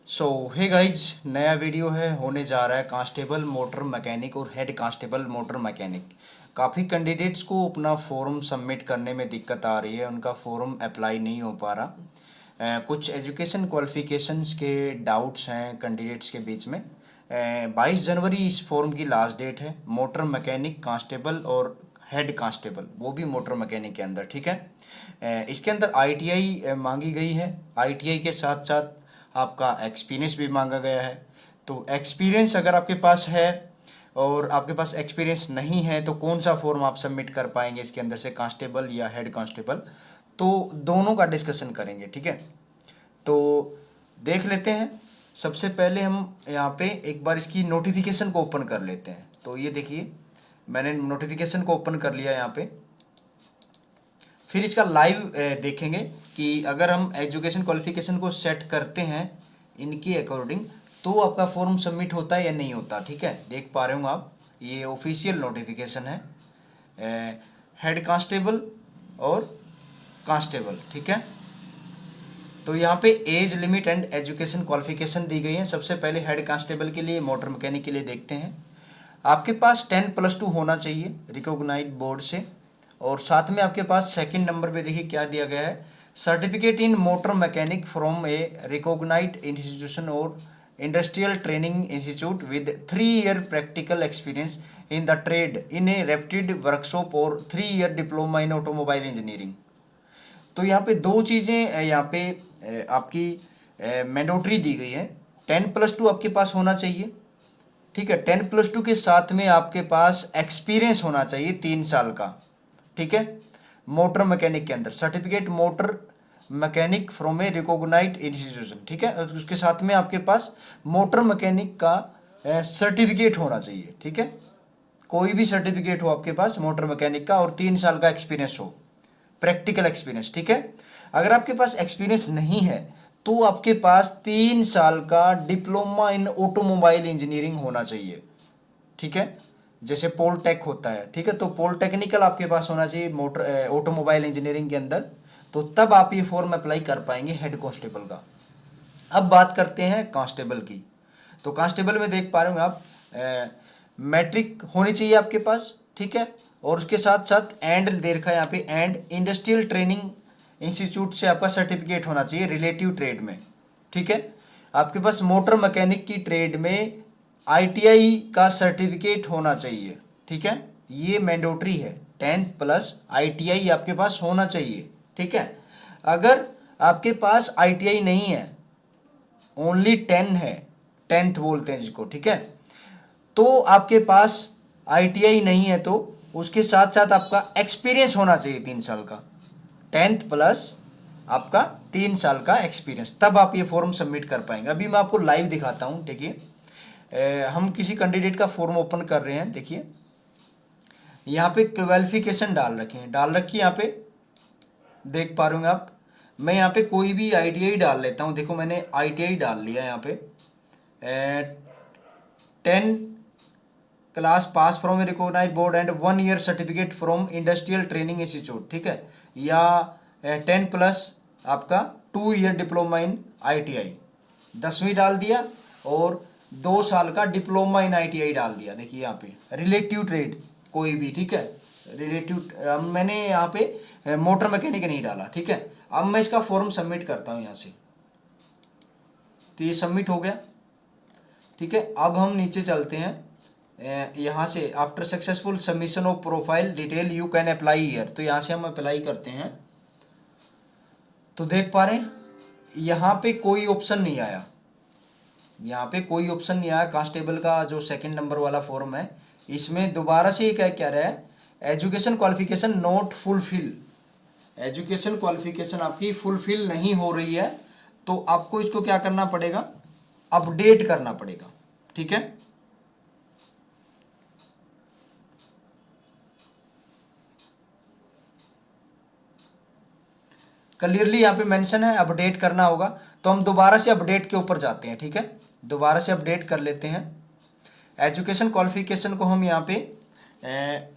सो hey guys, नया video है होने जा रहा है कांस्टेबल मोटर मैकेनिक और हेड कांस्टेबल मोटर मैकेनिक। काफ़ी कैंडिडेट्स को अपना फॉर्म सबमिट करने में दिक्कत आ रही है, उनका फॉर्म अप्लाई नहीं हो पा रहा। कुछ एजुकेशन क्वालिफिकेशंस के डाउट्स हैं कैंडिडेट्स के बीच में। 22 जनवरी इस फॉर्म की लास्ट डेट है। मोटर मैकेनिक कांस्टेबल और हेड कांस्टेबल, वो भी मोटर मैकेनिक के अंदर, ठीक है। इसके अंदर आईटीआई मांगी गई है। आईटीआई के साथ साथ आपका एक्सपीरियंस भी मांगा गया है। तो एक्सपीरियंस अगर आपके पास है और आपके पास एक्सपीरियंस नहीं है तो कौन सा फॉर्म आप सबमिट कर पाएंगे इसके अंदर से, कांस्टेबल या हेड कांस्टेबल, तो दोनों का डिस्कशन करेंगे, ठीक है। तो देख लेते हैं। सबसे पहले हम यहाँ पे एक बार इसकी नोटिफिकेशन को ओपन कर लेते हैं। तो ये देखिए, मैंने नोटिफिकेशन को ओपन कर लिया यहाँ पे। फिर इसका लाइव देखेंगे कि अगर हम एजुकेशन क्वालिफिकेशन को सेट करते हैं इनके अकॉर्डिंग तो आपका फॉर्म सबमिट होता है या नहीं होता, ठीक है। देख पा रहे होंगे आप, ये ऑफिशियल नोटिफिकेशन है हेड कांस्टेबल और कांस्टेबल, ठीक है। तो यहाँ पे age limit and education qualification दी गई है। सबसे पहले हेड कांस्टेबल के लिए, मोटर मैकेनिक के लिए देखते हैं। आपके पास 10+2 होना चाहिए रिकॉग्नाइज्ड बोर्ड से, और साथ में आपके पास सेकंड नंबर पे देखिए क्या दिया गया है, certificate in motor mechanic from a recognised institution और industrial training institute with 3 year practical experience in the trade in a reputed workshop और 3 year diploma in automobile engineering. तो यहाँ पे दो चीज़ें यहाँ पे आपकी मैंडेटरी दी गई है। 10+2 आपके पास होना चाहिए, ठीक है। 10+2 के साथ में आपके पास एक्सपीरियंस होना चाहिए 3 साल का, ठीक है। मोटर मैकेनिक के अंदर certificate motor mechanic from a recognised institution, ठीक है। उसके साथ में आपके पास मोटर मैकेनिक का सर्टिफिकेट होना चाहिए, ठीक है। कोई भी सर्टिफिकेट हो आपके पास मोटर मैकेनिक का और 3 साल का एक्सपीरियंस हो, प्रैक्टिकल एक्सपीरियंस, ठीक है। अगर आपके पास एक्सपीरियंस नहीं है तो आपके पास 3 साल का डिप्लोमा इन ऑटोमोबाइल इंजीनियरिंग होना चाहिए, ठीक है। जैसे पोलटेक होता है, ठीक है। तो पॉलिटेक्निकल आपके पास होना चाहिए मोटर ऑटोमोबाइल इंजीनियरिंग के अंदर, तो तब आप ये फॉर्म अप्लाई कर पाएंगे हेड कांस्टेबल का। अब बात करते हैं कांस्टेबल की। तो कांस्टेबल में देख पा रहे होंगे आप, मैट्रिक होनी चाहिए आपके पास, ठीक है। और उसके साथ साथ एंड दे रखा है यहाँ पे, एंड इंडस्ट्रियल ट्रेनिंग इंस्टीट्यूट से आपका सर्टिफिकेट होना चाहिए रिलेटिव ट्रेड में, ठीक है। आपके पास मोटर मैकेनिक की ट्रेड में आईटीआई का सर्टिफिकेट होना चाहिए, ठीक है। ये मैंडेटरी है, 10th+ आईटीआई आपके पास होना चाहिए, ठीक है। अगर आपके पास आईटीआई नहीं है, ओनली 10 है, 10th बोलते हैं जिसको, ठीक है, तो आपके पास आईटीआई नहीं है तो उसके साथ साथ आपका एक्सपीरियंस होना चाहिए 3 साल का, 10th+ आपका 3 साल का एक्सपीरियंस, तब आप ये फॉर्म सबमिट कर पाएंगे। अभी मैं आपको लाइव दिखाता हूँ, देखिए। हम किसी कैंडिडेट का फॉर्म ओपन कर रहे हैं, देखिए यहाँ पे क्वालिफिकेशन डाल रखी है यहाँ पे, देख पा रहे होंगे आप। मैं यहाँ पे कोई भी आईटीआई डाल लेता हूँ, देखो मैंने आईटीआई डाल लिया यहाँ पे, 10 class pass from a recognise board and 1 year certificate from industrial training institute, ठीक है। या 10+ आपका 2 ईयर डिप्लोमा इन आईटीआई, 10वीं डाल दिया और 2 साल का डिप्लोमा इन आईटीआई डाल दिया। देखिए यहाँ पे रिलेटिव ट्रेड कोई भी, ठीक है। रिलेटिव मैंने यहाँ पे मोटर मैकेनिक नहीं डाला, ठीक है। अब मैं इसका फॉर्म सबमिट करता हूँ यहाँ से, तो ये सबमिट हो गया, ठीक है। अब हम नीचे चलते हैं, यहाँ से after successful submission of profile detail you can apply here, तो यहाँ से हम अप्लाई करते हैं। तो देख पा रहे हैं यहाँ पे कोई ऑप्शन नहीं आया, यहाँ पे कोई ऑप्शन नहीं आया। कांस्टेबल का जो सेकंड नंबर वाला फॉर्म है, इसमें दोबारा से क्या क्या रहा है, education qualification not fulfil, education qualification आपकी फुलफिल नहीं हो रही है, तो आपको इसको क्या करना पड़ेगा, अपडेट करना पड़ेगा, ठीक है। क्लियरली यहाँ पे मेंशन है अपडेट करना होगा, तो हम दोबारा से अपडेट के ऊपर जाते हैं, ठीक है। दोबारा से अपडेट कर लेते हैं। एजुकेशन क्वालिफिकेशन को हम यहाँ पे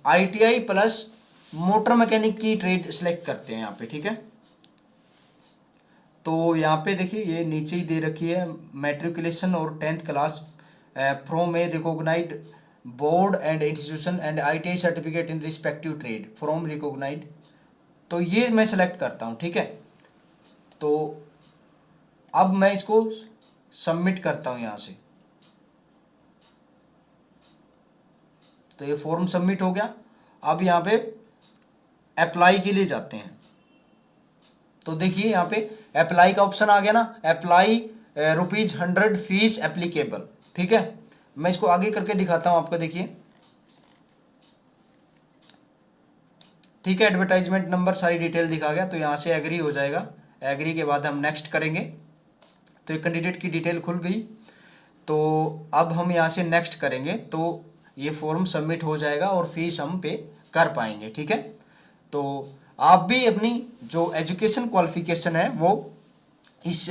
आईटीआई प्लस मोटर मैकेनिक की ट्रेड सेलेक्ट करते हैं यहाँ पे, ठीक है। तो यहाँ पे देखिए ये नीचे ही दे रखी है, मैट्रिकुलेशन और 10th class from a recognised board and institution and ITI certificate in respective trade from recognised. तो ये मैं सेलेक्ट करता हूँ, ठीक है। तो अब मैं इसको सबमिट करता हूँ यहाँ से। तो ये फॉर्म सबमिट हो गया। अब यहाँ पे अप्लाई के लिए जाते हैं। तो देखिए यहाँ पे अप्लाई का ऑप्शन आ गया ना, अप्लाई ₹100 फीस एप्लीकेबल, ठीक है। मैं इसको आगे करके दिखाता हूँ आपको, देखिए ठीक है। एडवर्टाइजमेंट नंबर सारी डिटेल दिखा गया। तो यहाँ से एग्री हो जाएगा। एग्री के बाद हम नेक्स्ट करेंगे। तो एक कैंडिडेट की डिटेल खुल गई। तो अब हम यहाँ से नेक्स्ट करेंगे तो ये फॉर्म सबमिट हो जाएगा और फीस हम पे कर पाएंगे, ठीक है। तो आप भी अपनी जो एजुकेशन क्वालिफिकेशन है वो इस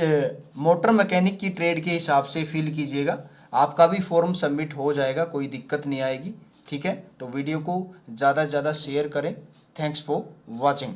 मोटर मैकेनिक की ट्रेड के हिसाब से फिल कीजिएगा। आपका भी फॉर्म सबमिट हो जाएगा, कोई दिक्कत नहीं आएगी, ठीक है। तो वीडियो को ज़्यादा से ज़्यादा शेयर करें। Thanks for watching.